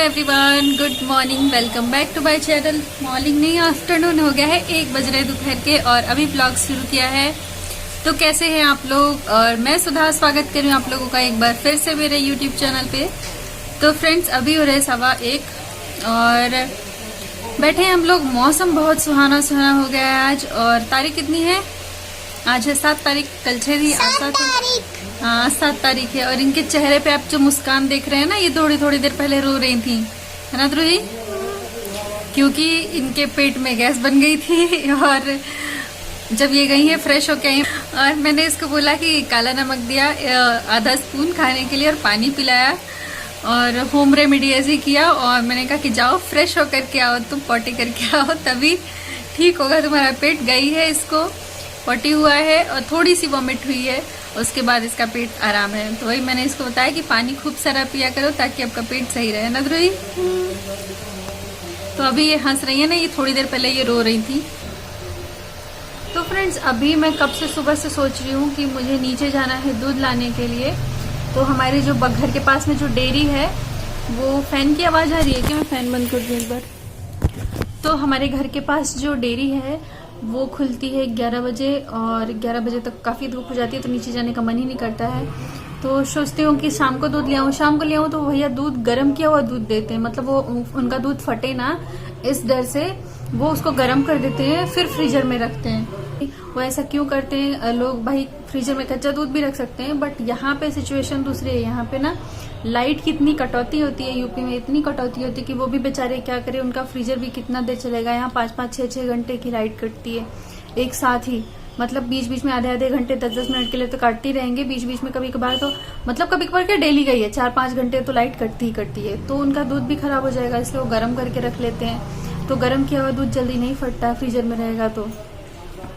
Everyone, good morning, welcome back to my channel. Morning नहीं, afternoon हो गया है, 1 बज रहे दोपहर के और अभी ब्लॉग शुरू किया है। तो कैसे हैं आप लोग? और मैं सुधा स्वागत कर रही हूँ आप लोगों का एक बार फिर से मेरे यूट्यूब चैनल पे। तो फ्रेंड्स, अभी हो रहे 1:15 और बैठे हैं हम लोग। मौसम बहुत सुहाना सुहाना हो गया है आज। और तारीख कितनी है? आज है 7 तारीख, कल 6 थी, आज 7 तारीख। हाँ, 7 तारीख है। और इनके चेहरे पे आप जो मुस्कान देख रहे हैं ना, ये थोड़ी थोड़ी देर पहले रो रही थी, है ना ध्रुवी? क्योंकि इनके पेट में गैस बन गई थी और जब ये गई है फ्रेश होके आई, और मैंने इसको बोला कि काला नमक दिया आधा स्पून खाने के लिए और पानी पिलाया और होम रेमेडी ऐसे किया। और मैंने कहा कि जाओ फ्रेश होकर के आओ, तुम पॉटी करके आओ, तभी ठीक होगा तुम्हारा पेट। गई है, इसको पॉटी हुआ है और थोड़ी सी वॉमिट हुई है, उसके बाद इसका पेट आराम है। तो वही मैंने इसको बताया कि पानी खूब सारा पिया करो ताकि आपका पेट सही रहे ना ध्रुवी। तो अभी ये हंस रही है ना, ये थोड़ी देर पहले ये रो रही थी। तो फ्रेंड्स, अभी मैं कब से सुबह से सोच रही हूँ कि मुझे नीचे जाना है दूध लाने के लिए। तो हमारे जो घर के पास में जो डेयरी है, वो फैन की आवाज आ रही है कि मैं फैन बंद कर दूं एक बार? तो हमारे घर के पास जो डेयरी है वो खुलती है 11 बजे और 11 बजे तक काफी धूप हो जाती है, तो नीचे जाने का मन ही नहीं करता है। तो सोचती हूँ कि शाम को दूध ले आऊं। शाम को ले आऊं तो भैया दूध गर्म किया हुआ दूध देते हैं, मतलब वो उनका दूध फटे ना, इस डर से वो उसको गर्म कर देते हैं फिर फ्रीजर में रखते हैं। वो ऐसा क्यों करते हैं लोग? भाई फ्रीजर में कच्चा दूध भी रख सकते हैं, बट यहाँ पे सिचुएशन दूसरी है। यहाँ पे ना लाइट की इतनी कटौती होती है, यूपी में इतनी कटौती होती है कि वो भी बेचारे क्या करें, उनका फ्रीजर भी कितना देर चलेगा। यहाँ 5-5, 6-6 घंटे की लाइट कटती है एक साथ ही, मतलब बीच बीच में आधे घंटे 10-10 मिनट के लिए तो काटती रहेंगे, बीच बीच में कभी कभार तो, मतलब कभी कभार क्या डेली गई है 4-5 घंटे तो लाइट कटती ही कटती है। तो उनका दूध भी खराब हो जाएगा, इसलिए वो गर्म करके रख लेते हैं। तो गर्म किया हुआ दूध जल्दी नहीं फटता फ्रीजर में रहेगा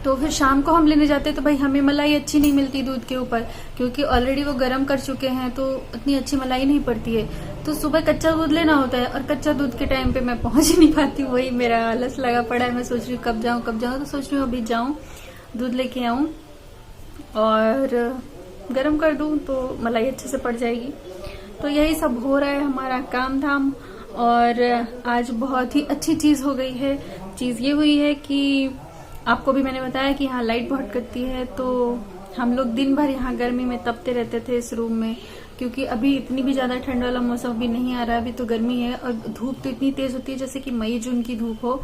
तो फिर शाम को हम लेने जाते हैं तो भाई हमें मलाई अच्छी नहीं मिलती दूध के ऊपर, क्योंकि ऑलरेडी वो गर्म कर चुके हैं, तो इतनी अच्छी मलाई नहीं पड़ती है। तो सुबह कच्चा दूध लेना होता है और कच्चा दूध के टाइम पे मैं पहुंच ही नहीं पाती हूँ। वही मेरा आलस लगा पड़ा है। मैं सोच रही हूँ कब जाऊं तो सोच रही हूँ अभी जाऊं, दूध लेके आऊं और गर्म कर दूं तो मलाई अच्छे से पड़ जाएगी। तो यही सब हो रहा है हमारा काम धाम। और आज बहुत ही अच्छी चीज हो गई है। चीज ये हुई है कि आपको भी मैंने बताया कि यहाँ लाइट बहुत कटती है, तो हम लोग दिन भर यहाँ गर्मी में तपते रहते थे इस रूम में, क्योंकि अभी इतनी भी ज्यादा ठंड वाला मौसम भी नहीं आ रहा है, अभी तो गर्मी है। और धूप तो इतनी तेज होती है जैसे कि मई जून की धूप हो,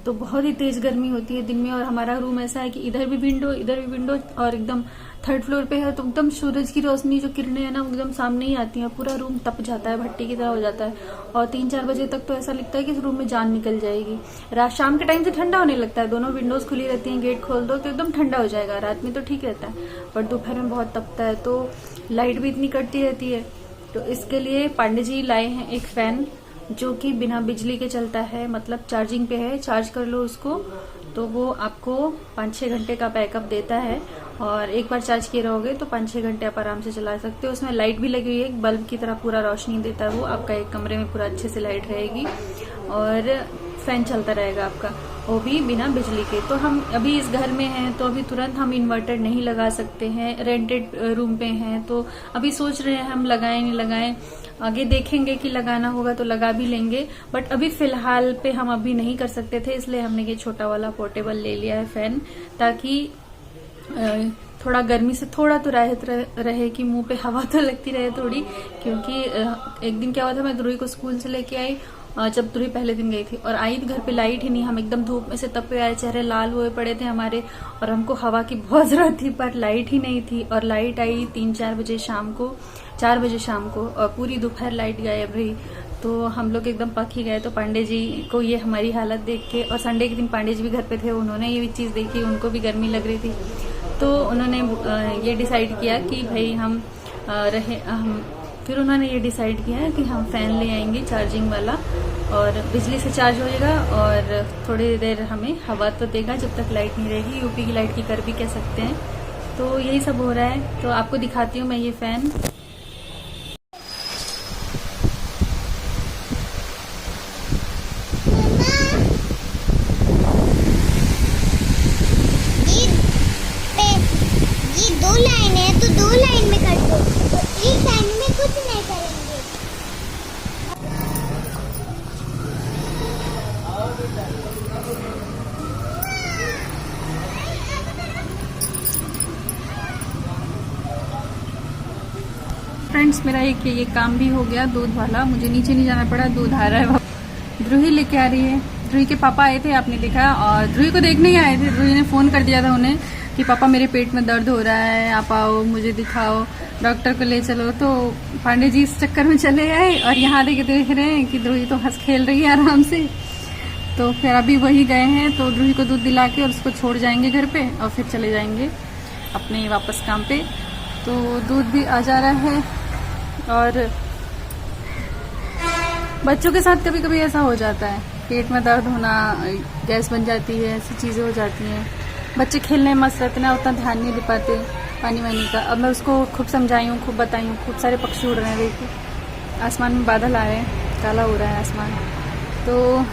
तो बहुत ही तेज गर्मी होती है दिन में। और हमारा रूम ऐसा है कि इधर भी विंडो और एकदम 3rd फ्लोर पे है, तो एकदम सूरज की रोशनी जो किरणें है ना, एकदम सामने ही आती है, पूरा रूम तप जाता है, भट्टी की तरह हो जाता है। और 3-4 बजे तक तो ऐसा लगता है कि इस रूम में जान निकल जाएगी। रात शाम के टाइम से ठंडा होने लगता है, दोनों विंडोज खुली रहती हैं, गेट खोल दो तो एकदम ठंडा हो जाएगा। रात में तो ठीक रहता है, बट दोपहर में बहुत तपता है। तो लाइट भी इतनी कटती रहती है, तो इसके लिए पांडे जी लाए हैं एक फैन जो कि बिना बिजली के चलता है, मतलब चार्जिंग पे है। चार्ज कर लो उसको तो वो आपको 5-6 घंटे का बैकअप देता है, और एक बार चार्ज किए रहोगे तो 5-6 घंटे आप आराम से चला सकते हो। उसमें लाइट भी लगी हुई है, एक बल्ब की तरह पूरा रोशनी देता है वो, आपका एक कमरे में पूरा अच्छे से लाइट रहेगी और फैन चलता रहेगा आपका, वो भी बिना बिजली के। तो हम अभी इस घर में हैं तो अभी तुरंत हम इन्वर्टर नहीं लगा सकते हैं, रेंटेड रूम पे हैं, तो अभी सोच रहे हैं हम लगाएं नहीं लगाएं, आगे देखेंगे कि लगाना होगा तो लगा भी लेंगे। बट अभी फिलहाल पे हम अभी नहीं कर सकते थे, इसलिए हमने ये छोटा वाला पोर्टेबल ले लिया है फैन, ताकि थोड़ा गर्मी से थोड़ा तो राहत रहे कि मुंह पे हवा तो लगती रहे थोड़ी। क्योंकि एक दिन क्या हुआ था, मैं ध्रुवी को स्कूल से लेके आई, जब ध्रुवी पहले दिन गई थी, और आई घर पे लाइट ही नहीं, हम एकदम धूप में से तपे आए, चेहरे लाल हुए पड़े थे हमारे, और हमको हवा की बहुत जरूरत थी, पर लाइट ही नहीं थी। और लाइट आई 3-4 बजे शाम को, 4 बजे शाम को, और पूरी दोपहर लाइट गायब रही। तो हम लोग एकदम पक ही गए। तो पांडे जी को ये हमारी हालत देख के, और संडे के दिन पांडे जी भी घर पे थे, उन्होंने ये चीज देखी, उनको भी गर्मी लग रही थी, तो उन्होंने ये डिसाइड किया कि भाई हम फिर उन्होंने ये डिसाइड किया कि हम फैन ले आएंगे चार्जिंग वाला, और बिजली से चार्ज हो जाएगा और थोड़ी देर हमें हवा तो देगा जब तक लाइट नहीं रहेगी। यूपी की लाइट की कर भी कह सकते हैं। तो यही सब हो रहा है। तो आपको दिखाती हूँ मैं ये फैन। ये 2 लाइन है तो 2 लाइन में कर दो, तो एक लाइन में कुछ नहीं करेंगे। फ्रेंड्स मेरा एक ये काम भी हो गया दूध वाला, मुझे नीचे नहीं जाना पड़ा, दूध आ रहा है। ध्रुही लेके आ रही है। ध्रुही के पापा आए थे, आपने देखा, और ध्रुही को देखने ही आए थे। ध्रुही ने फ़ोन कर दिया था उन्हें कि पापा मेरे पेट में दर्द हो रहा है, आप आओ, मुझे दिखाओ, डॉक्टर को ले चलो। तो पांडे जी इस चक्कर में चले आए और यहाँ देख रहे हैं कि ध्रुही तो हंस खेल रही है आराम से। तो फिर अभी वही गए हैं, तो ध्रुही को दूध दिला के और उसको छोड़ जाएंगे घर पे और फिर चले जाएंगे अपने वापस काम पे। तो दूध भी आ जा रहा है। और बच्चों के साथ कभी कभी ऐसा हो जाता है, पेट में दर्द होना, गैस बन जाती है, ऐसी चीज़ें हो जाती हैं। बच्चे खेलने में मस्त रहते ना, उतना ध्यान नहीं दे पाते पानी वानी का। अब मैं उसको खूब समझाई हूँ, खूब बताई हूँ। खूब सारे पक्षी उड़ रहे हैं, देखो आसमान में बादल आ रहे हैं, काला हो रहा है आसमान। तो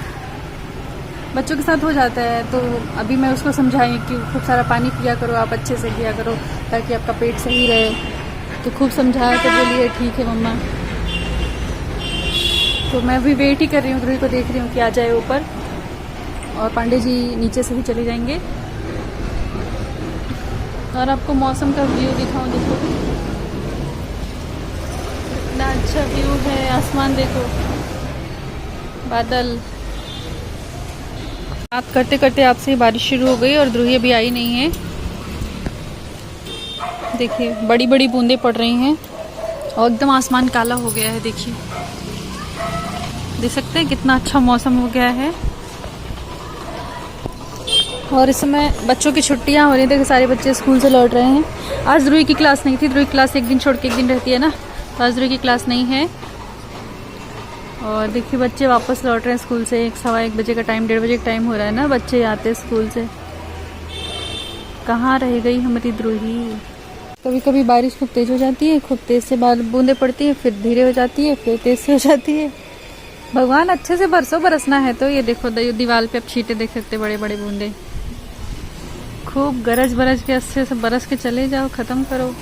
बच्चों के साथ हो जाता है। तो अभी मैं उसको समझाई कि खूब सारा पानी पिया करो, आप अच्छे से पिया करो ताकि आपका पेट सही रहे। तो खूब समझाया, तो बोलिए ठीक है मम्मा। तो मैं अभी वेट ही कर रही हूँ, ध्रुवी को देख रही हूँ कि आ जाए ऊपर, और पांडे जी नीचे से ही चले जाएंगे। और आपको मौसम का व्यू दिखाऊं, देखो कितना अच्छा व्यू है, आसमान देखो, बादल। बात करते करते आपसे बारिश शुरू हो गई और ध्रुवी अभी आई नहीं है। देखिए बड़ी बड़ी बूंदें पड़ रही हैं और एकदम आसमान काला हो गया है। देखिए, देख सकते हैं कितना अच्छा मौसम हो गया है। और इस समय बच्चों की छुट्टियां हो रही थी, सारे बच्चे स्कूल से लौट रहे हैं। आज ध्रुवी की क्लास नहीं थी, ध्रुवी की क्लास एक दिन छोड़ के एक दिन रहती है ना, तो आज ध्रुवी की क्लास नहीं है। और देखिए बच्चे वापस लौट रहे हैं स्कूल से। 1:15 बजे का टाइम, 1:30 बजे का टाइम हो रहा है ना, बच्चे आते हैं स्कूल से। कहाँ रह गई हमारी ध्रुवी। कभी कभी बारिश खूब तेज हो जाती है, खूब तेज से बूंदें पड़ती है, फिर धीरे हो जाती है, फिर तेज से हो जाती है। भगवान अच्छे से बरसना है। तो ये देखो दीवार पे अब छींटे देख सकते, बड़े बड़े बूंदे। खूब गरज बरज के अच्छे से बरस के चले जाओ, खत्म करो।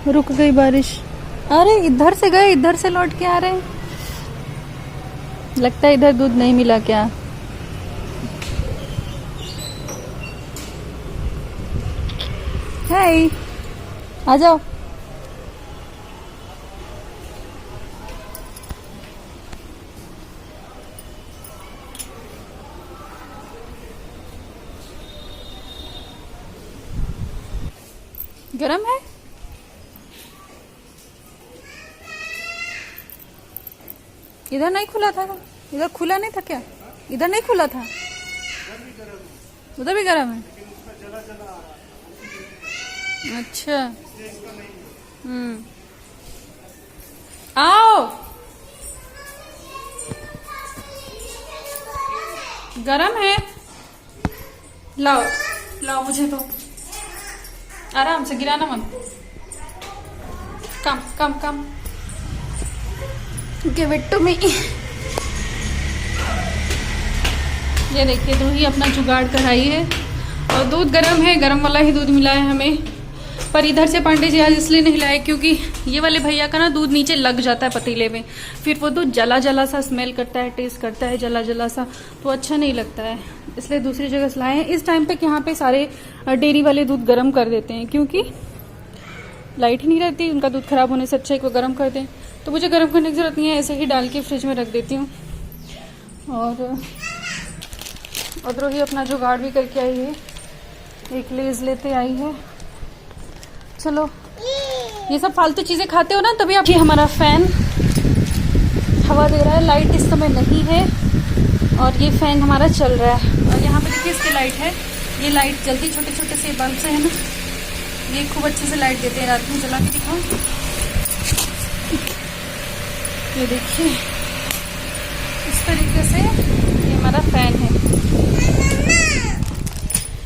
रुक गई बारिश। अरे इधर से गए, इधर से लौट के आ रहे हैं। लगता है इधर दूध नहीं मिला क्या। हाय, आ जाओ। गरम है? इधर नहीं खुला था, इधर खुला नहीं था क्या? इधर नहीं खुला था, उधर भी गरम है। अच्छा, आओ, गरम है, लाओ लाओ, मुझे तो आराम से, गिराना मत। कम कम कम, गिव इट टू मी। ये देखिए ध्रुवी अपना जुगाड़ कर आई है, और दूध गर्म है, गर्म वाला ही दूध मिला है हमें। पर इधर से पांडे जी आज इसलिए नहीं लाए क्योंकि ये वाले भैया का ना दूध नीचे लग जाता है पतीले में, फिर वो दूध जला जला सा स्मेल करता है, टेस्ट करता है जला जला सा, तो अच्छा नहीं लगता है। इसलिए दूसरी जगह से लाए हैं। इस टाइम पे यहाँ पे सारे डेयरी वाले दूध गर्म कर देते हैं, क्योंकि लाइट ही नहीं रहती, उनका दूध खराब होने से अच्छा है कि वो गर्म कर दें। तो मुझे गर्म करने की जरूरत नहीं है, ऐसे ही डाल के फ्रिज में रख देती हूँ। और ध्रुवी अपना जुगाड़ भी करके आई है, एक लेज लेते आई है। चलो, ये सब फालतू चीजें खाते हो ना, तभी आप। ये हमारा फैन हवा दे रहा है, लाइट इस समय नहीं है, और ये फैन हमारा चल रहा है। और यहाँ पे देखिए इसकी लाइट है, ये लाइट जल्दी छोटे छोटे से बल्ब से है ना, ये खूब अच्छे से लाइट देते हैं। रात में जला के दिखाओ, ये देखिए इस तरीके से ये हमारा फैन है।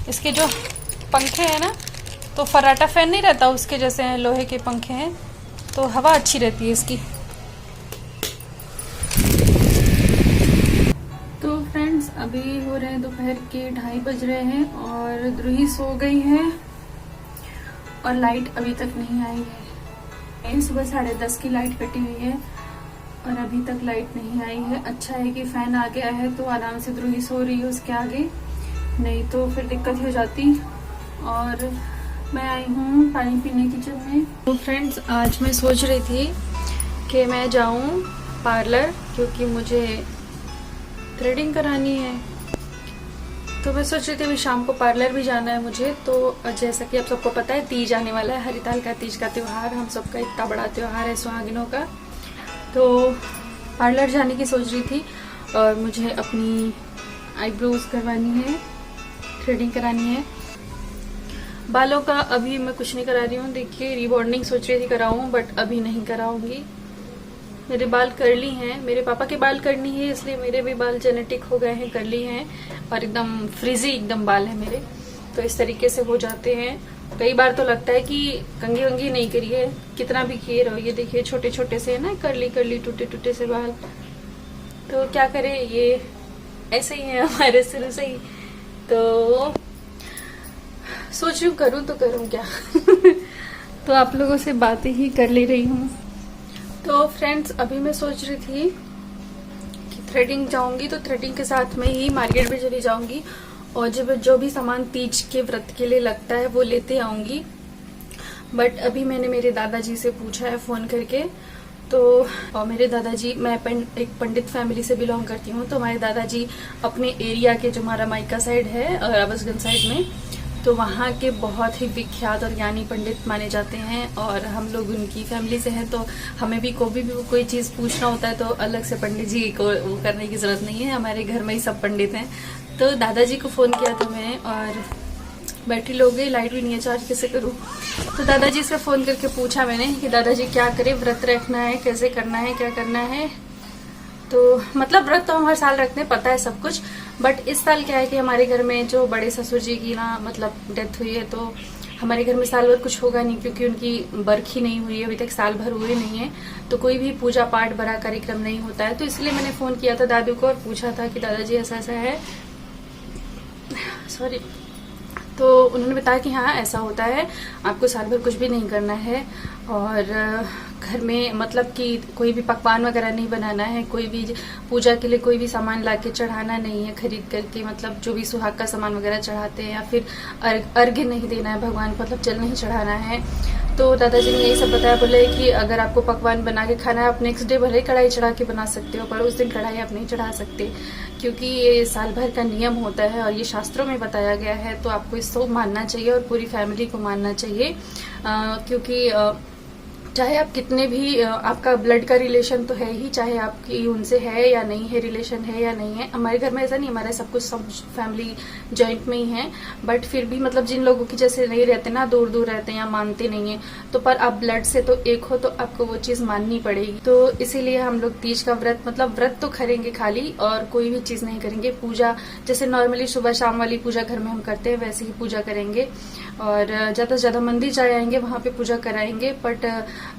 इसके जो पंखे हैं ना, तो फर्राटा फैन नहीं रहता, उसके जैसे हैं, लोहे के पंखे हैं, तो हवा अच्छी रहती है इसकी। तो फ्रेंड्स अभी हो रहे हैं दोपहर के 2:30 बज रहे हैं, और ध्रुवी सो गई है और लाइट अभी तक नहीं आई है। सुबह 10:30 की लाइट कटी हुई है, और अभी तक लाइट नहीं आई है। अच्छा है कि फैन आ गया है तो आराम से द्रुही सो रही है उसके आगे, नहीं तो फिर दिक्कत हो जाती। और मैं आई हूँ पानी पीने किचन में। तो फ्रेंड्स, आज मैं सोच रही थी कि मैं जाऊँ पार्लर, क्योंकि मुझे थ्रेडिंग करानी है। तो मैं सोच रही थी अभी शाम को पार्लर भी जाना है मुझे। तो जैसा कि आप सबको पता है, तीज आने वाला है, हरिताल का तीज का त्यौहार, हम सबका इतना बड़ा त्यौहार है सुहागिनों का। तो पार्लर जाने की सोच रही थी और मुझे अपनी आईब्रोज करवानी है, थ्रेडिंग करानी है। बालों का अभी मैं कुछ नहीं करा रही हूँ। देखिए, रिबॉन्डिंग सोच रही थी कराऊं, बट अभी नहीं कराऊंगी। मेरे बाल कर्ली हैं, मेरे पापा के बाल करनी है, इसलिए मेरे भी बाल जेनेटिक हो गए हैं, कर्ली हैं और एकदम फ्रिजी एकदम बाल है मेरे। तो इस तरीके से हो जाते हैं। कई बार तो लगता है कि कंघी वंगी नहीं करिए, कितना भी किए रहो। ये देखिए छोटे छोटे से है ना, कर्ली कर्ली टूटे टूटे से बाल। तो क्या करें, ये ऐसे ही है हमारे शुरू से ही। तो सोच रही हूँ करूँ तो करूँ क्या। तो आप लोगों से बातें ही कर ले रही हूँ। तो फ्रेंड्स, अभी मैं सोच रही थी कि थ्रेडिंग जाऊंगी, तो थ्रेडिंग के साथ में ही मार्केट भी चली जाऊंगी और जब जो भी सामान तीज के व्रत के लिए लगता है वो लेते आऊंगी। बट अभी मैंने मेरे दादाजी से पूछा है फोन करके। तो और मेरे दादाजी, मैं एक पंडित फैमिली से बिलोंग करती हूँ, तो हमारे दादाजी अपने एरिया के, जो हमारा मायका साइड है अबसगंज साइड में, तो वहाँ के बहुत ही विख्यात और ज्ञानी पंडित माने जाते हैं। और हम लोग उनकी फैमिली से हैं, तो हमें भी कोई चीज़ पूछना होता है तो अलग से पंडित जी को वो करने की जरूरत नहीं है, हमारे घर में ही सब पंडित हैं। तो दादाजी को फ़ोन किया था मैंने, और बैटरी लो गई, लाइट भी नहीं है, चार्ज कैसे करूँ। तो दादाजी से फ़ोन करके पूछा मैंने कि दादाजी क्या करें, व्रत रखना है, कैसे करना है, क्या करना है। तो मतलब व्रत तो हम हर साल रखते हैं, पता है सब कुछ। बट इस साल क्या है कि हमारे घर में जो बड़े ससुर जी की ना मतलब डेथ हुई है, तो हमारे घर में साल भर कुछ होगा नहीं, क्योंकि उनकी बरखी नहीं हुई है अभी तक, साल भर हुए नहीं है। तो कोई भी पूजा पाठ बड़ा कार्यक्रम नहीं होता है। तो इसलिए मैंने फ़ोन किया था दादू को और पूछा था कि दादाजी ऐसा ऐसा है, सॉरी। तो उन्होंने बताया कि हाँ ऐसा होता है, आपको साल भर कुछ भी नहीं करना है और घर में मतलब कि कोई भी पकवान वगैरह नहीं बनाना है, कोई भी पूजा के लिए कोई भी सामान लाके चढ़ाना नहीं है खरीद करके, मतलब जो भी सुहाग का सामान वगैरह चढ़ाते हैं, या फिर अर्घ्य नहीं देना है भगवान को, मतलब जल नहीं चढ़ाना है। तो दादाजी ने यही सब बताया, बोले कि अगर आपको पकवान बना के खाना है, आप नेक्स्ट डे भले कढ़ाई चढ़ा के बना सकते हो, पर उस दिन कढ़ाई आप नहीं चढ़ा सकते, क्योंकि ये साल भर का नियम होता है और ये शास्त्रों में बताया गया है। तो आपको इसको मानना चाहिए और पूरी फैमिली को मानना चाहिए, क्योंकि चाहे आप कितने भी, आपका ब्लड का रिलेशन तो है ही, चाहे आपकी उनसे है या नहीं है, रिलेशन है या नहीं है। हमारे घर में ऐसा नहीं, हमारे सब कुछ सब फैमिली जॉइंट में ही है। बट फिर भी मतलब जिन लोगों की जैसे नहीं रहते ना, दूर दूर रहते हैं या मानते नहीं है, तो पर आप ब्लड से तो एक हो, तो आपको वो चीज माननी पड़ेगी। तो इसीलिए हम लोग तीज का व्रत, मतलब व्रत तो करेंगे खाली, और कोई भी चीज नहीं करेंगे। पूजा जैसे नॉर्मली सुबह शाम वाली पूजा घर में हम करते हैं, वैसे ही पूजा करेंगे। और ज्यादा से ज्यादा मंदिर जाए आएंगे, वहां पे पूजा कराएंगे। बट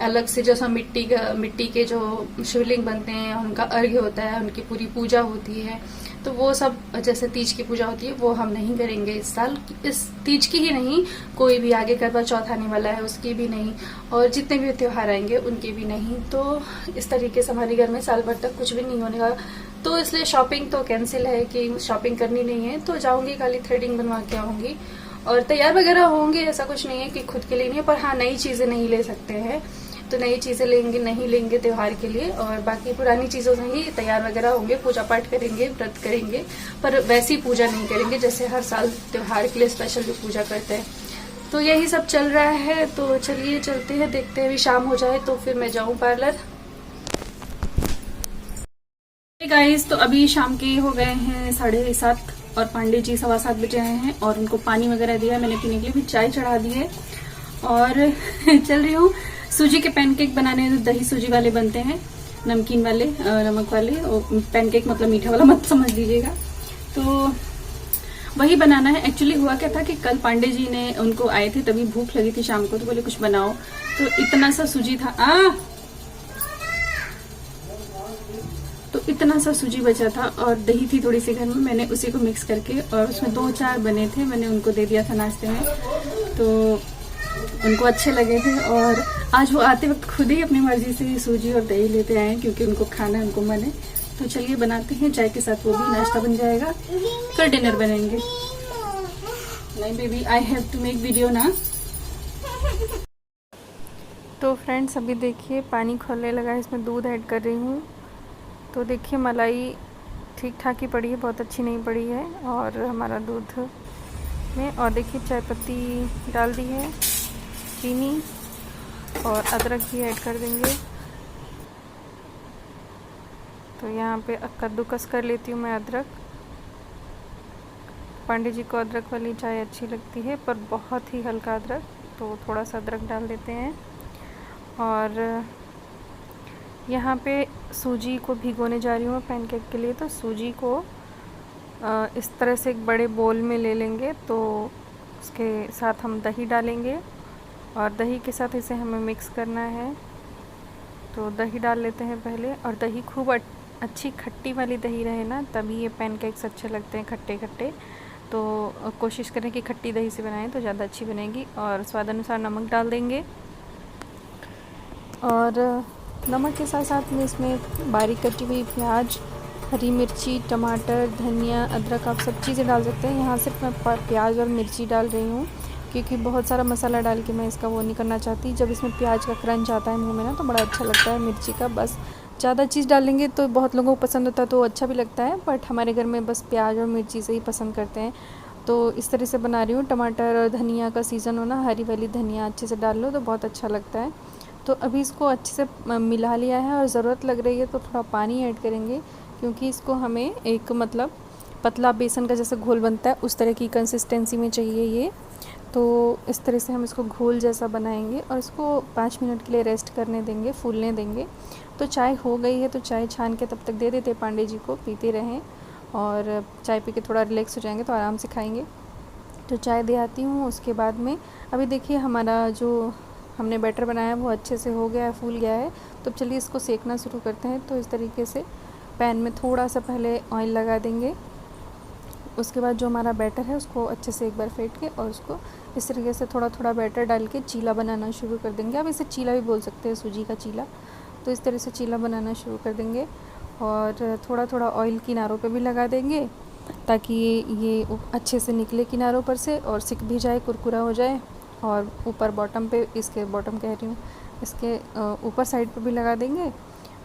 अलग से जैसा मिट्टी के जो शिवलिंग बनते हैं, उनका अर्घ्य होता है, उनकी पूरी पूजा होती है, तो वो सब जैसे तीज की पूजा होती है वो हम नहीं करेंगे इस साल। इस तीज की ही नहीं, कोई भी आगे करवा चौथ आने वाला है उसकी भी नहीं, और जितने भी त्योहार आएंगे उनके भी नहीं। तो इस तरीके से हमारे घर में साल भर तक कुछ भी नहीं होने का। तो इसलिए शॉपिंग तो कैंसिल है कि शॉपिंग करनी नहीं है। तो जाऊंगी, खाली थ्रेडिंग बनवा के आऊंगी और तैयार वगैरह होंगे। ऐसा कुछ नहीं है कि खुद के लिए नहीं है, पर हाँ नई चीजें नहीं ले सकते हैं, तो नई चीजें नहीं लेंगे त्योहार के लिए, और बाकी पुरानी चीजों से ही तैयार वगैरह होंगे, पूजा पाठ करेंगे, व्रत करेंगे, पर वैसी पूजा नहीं करेंगे जैसे हर साल त्योहार के लिए स्पेशल जो पूजा करते हैं। तो यही सब चल रहा है। तो चलिए चलते हैं, देखते हैं, अभी शाम हो जाए तो फिर मैं जाऊं पार्लर। गाइस, तो अभी शाम के हो गए हैं 7:30 और पांडे जी 7:15 बजे आए हैं, और उनको पानी वगैरह दिया मैंने पीने के लिए, फिर चाय चढ़ा दी है और चल रही हूँ सूजी के पैनकेक बनाने। दही सूजी वाले बनते हैं, नमकीन वाले, नमक वाले, पैनकेक मतलब मीठा वाला मत समझ लीजिएगा। तो वही बनाना है। एक्चुअली हुआ क्या था कि कल पांडे जी ने, उनको आए थे तभी भूख लगी थी शाम को, तो बोले कुछ बनाओ, तो इतना सा सूजी था, तो इतना सा सूजी बचा था और दही थी थोड़ी सी घर में, मैंने उसी को मिक्स करके, और उसमें 2-4 बने थे, मैंने उनको दे दिया था नाश्ते में। तो उनको अच्छे लगे थे। और आज वो आते वक्त खुद ही अपनी मर्जी से सूजी और दही लेते आए क्योंकि उनको खाना है, उनको मन है। तो चलिए बनाते हैं, चाय के साथ वो भी नाश्ता बन जाएगा, फिर डिनर बनेंगे। नहीं baby, I have to make video ना। तो फ्रेंड्स अभी देखिए पानी खोलने लगा है, इसमें दूध ऐड कर रही हूँ। तो देखिए मलाई ठीक ठाक ही पड़ी है, बहुत अच्छी नहीं पड़ी है। और हमारा दूध में, और देखिए चाय पत्ती डाल दी है, चीनी और अदरक भी ऐड कर देंगे। तो यहाँ पे कद्दूकस कर लेती हूँ मैं अदरक। पांडे जी को अदरक वाली चाय अच्छी लगती है, पर बहुत ही हल्का अदरक, तो थोड़ा सा अदरक डाल देते हैं। और यहाँ पे सूजी को भिगोने जा रही हूँ पैनकेक के लिए। तो सूजी को इस तरह से एक बड़े बोल में ले लेंगे, तो उसके साथ हम दही डालेंगे और दही के साथ इसे हमें मिक्स करना है। तो दही डाल लेते हैं पहले, और दही खूब अच्छी खट्टी वाली दही रहे ना, तभी ये पैनकेक्स अच्छे लगते हैं खट्टे खट्टे। तो कोशिश करें कि खट्टी दही से बनाएं तो ज़्यादा अच्छी बनेगी। और स्वाद अनुसार नमक डाल देंगे, और नमक के साथ साथ में इसमें बारीक कटी हुई प्याज, हरी मिर्ची, टमाटर, धनिया, अदरक, आप सब चीज़ें डाल सकते हैं। यहाँ सिर्फ मैं प्याज और मिर्ची डाल रही हूँ क्योंकि बहुत सारा मसाला डाल के मैं इसका वो नहीं करना चाहती। जब इसमें प्याज का क्रंच आता है मुंह में ना, तो बड़ा अच्छा लगता है मिर्ची का। बस ज़्यादा चीज़ डालेंगे तो बहुत लोगों को पसंद होता है, तो अच्छा भी लगता है, बट हमारे घर में बस प्याज और मिर्ची से ही पसंद करते हैं। तो इस तरह से बना रही हूँ। टमाटर और धनिया का सीज़न हो ना, हरी वाली धनिया अच्छे से डाल लो तो बहुत अच्छा लगता है। तो अभी इसको अच्छे से मिला लिया है, और ज़रूरत लग रही है तो थोड़ा पानी ऐड करेंगे क्योंकि इसको हमें एक मतलब पतला बेसन का जैसे घोल बनता है उस तरह की कंसिस्टेंसी में चाहिए ये। तो इस तरह से हम इसको घोल जैसा बनाएंगे और इसको 5 मिनट के लिए रेस्ट करने देंगे, फूलने देंगे। तो चाय हो गई है, तो चाय छान के तब तक दे देते पांडे जी को, पीते रहें, और चाय पी के थोड़ा रिलैक्स हो जाएंगे तो आराम से खाएंगे। तो चाय दे आती हूँ। उसके बाद में अभी देखिए हमारा जो हमने बैटर बनाया है वो अच्छे से हो गया है, फूल गया है। तो चलिए इसको सेकना शुरू करते हैं। तो इस तरीके से पैन में थोड़ा सा पहले ऑयल लगा देंगे, उसके बाद जो हमारा बैटर है उसको अच्छे से एक बार फेंट के, और उसको इस तरीके से थोड़ा थोड़ा बैटर डाल के चीला बनाना शुरू कर देंगे। अब इसे चीला भी बोल सकते हैं, सूजी का चीला। तो इस तरह से चीला बनाना शुरू कर देंगे, और थोड़ा थोड़ा ऑयल किनारों पे भी लगा देंगे ताकि ये अच्छे से निकले किनारों पर से, और सिक भी जाए, कुरकुरा हो जाए। और ऊपर बॉटम पे, इसके बॉटम कह रही हूँ, इसके ऊपर साइड पे भी लगा देंगे,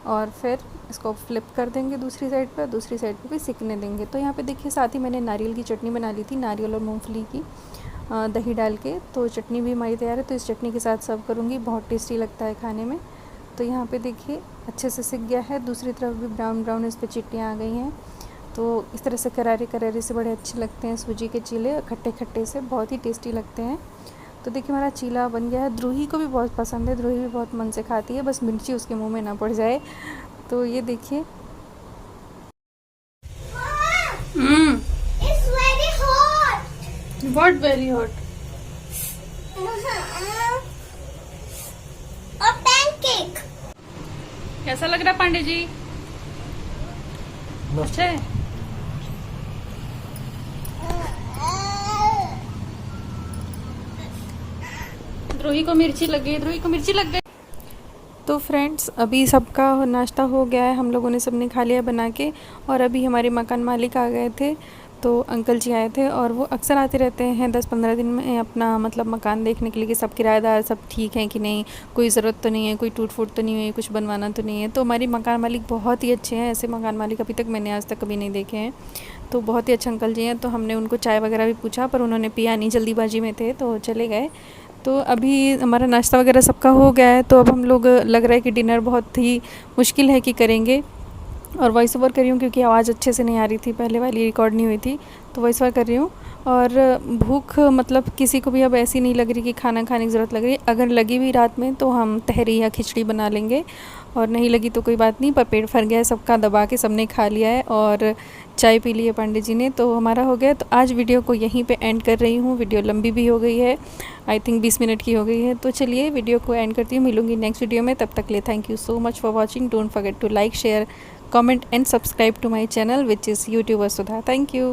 और फिर इसको फ्लिप कर देंगे दूसरी साइड पे, दूसरी साइड पे भी सिकने देंगे। तो यहाँ पे देखिए साथ ही मैंने नारियल की चटनी बना ली थी, नारियल और मूंगफली की दही डाल के। तो चटनी भी हमारी तैयार है, तो इस चटनी के साथ सर्व करूँगी, बहुत टेस्टी लगता है खाने में। तो यहाँ पे देखिए अच्छे से सिक गया है, दूसरी तरफ भी ब्राउन ब्राउन इस पर चिट्टियाँ आ गई हैं। तो इस तरह से करारे करारे से बड़े अच्छे लगते हैं सूजी के चीले, खट्टे खट्टे से बहुत ही टेस्टी लगते हैं। तो देखिए हमारा चीला बन गया है। द्रोही को भी बहुत पसंद है, द्रोही भी बहुत मन से खाती है, बस मिर्ची उसके मुंह में ना पड़ जाए। तो ये देखिए It's very hot. बहुत वेरी हॉट। और पैनकेक कैसा लग रहा है पांडे जी? अच्छा है। द्रोही को मिर्ची लग गई, द्रोही को मिर्ची लग गई। तो फ्रेंड्स अभी सबका नाश्ता हो गया है, हम लोगों ने सबने खा लिया बना के। और अभी हमारे मकान मालिक आ गए थे, तो अंकल जी आए थे, और वो अक्सर आते रहते हैं 10-15 दिन में अपना मतलब मकान देखने के लिए कि सब किराएदार सब ठीक हैं कि नहीं, कोई ज़रूरत तो नहीं है, कोई टूट फूट तो नहीं हुई, कुछ बनवाना तो नहीं है। तो हमारे मकान मालिक बहुत ही अच्छे हैं, ऐसे मकान मालिक अभी तक मैंने आज तक कभी नहीं देखे हैं। तो बहुत ही अच्छे अंकल जी हैं। तो हमने उनको चाय वगैरह भी पूछा, पर उन्होंने पिया नहीं, जल्दीबाजी में थे तो चले गए। तो अभी हमारा नाश्ता वगैरह सबका हो गया है। तो अब हम लोग लग रहा है कि डिनर बहुत ही मुश्किल है कि करेंगे। और वॉइस ओवर कर रही हूँ क्योंकि आवाज़ अच्छे से नहीं आ रही थी, पहले वाली रिकॉर्ड नहीं हुई थी, तो वॉइस ओवर कर रही हूँ। और भूख मतलब किसी को भी अब ऐसी नहीं लग रही कि खाना खाने की ज़रूरत लग रही है। अगर लगी भी रात में तो हम तहरी या खिचड़ी बना लेंगे, और नहीं लगी तो कोई बात नहीं, पर पेट भर गया है सबका, दबा के सबने खा लिया है, और चाय पी ली है पांडे जी ने, तो हमारा हो गया। तो आज वीडियो को यहीं पे एंड कर रही हूँ। वीडियो लंबी भी हो गई है, आई थिंक 20 मिनट की हो गई है। तो चलिए वीडियो को एंड करती हूँ, मिलूँगी नेक्स्ट वीडियो में। तब तक ले thank you so much for watching. Don't forget to like, share, comment and subscribe to my channel, which is YouTuber Sudha. Thank you.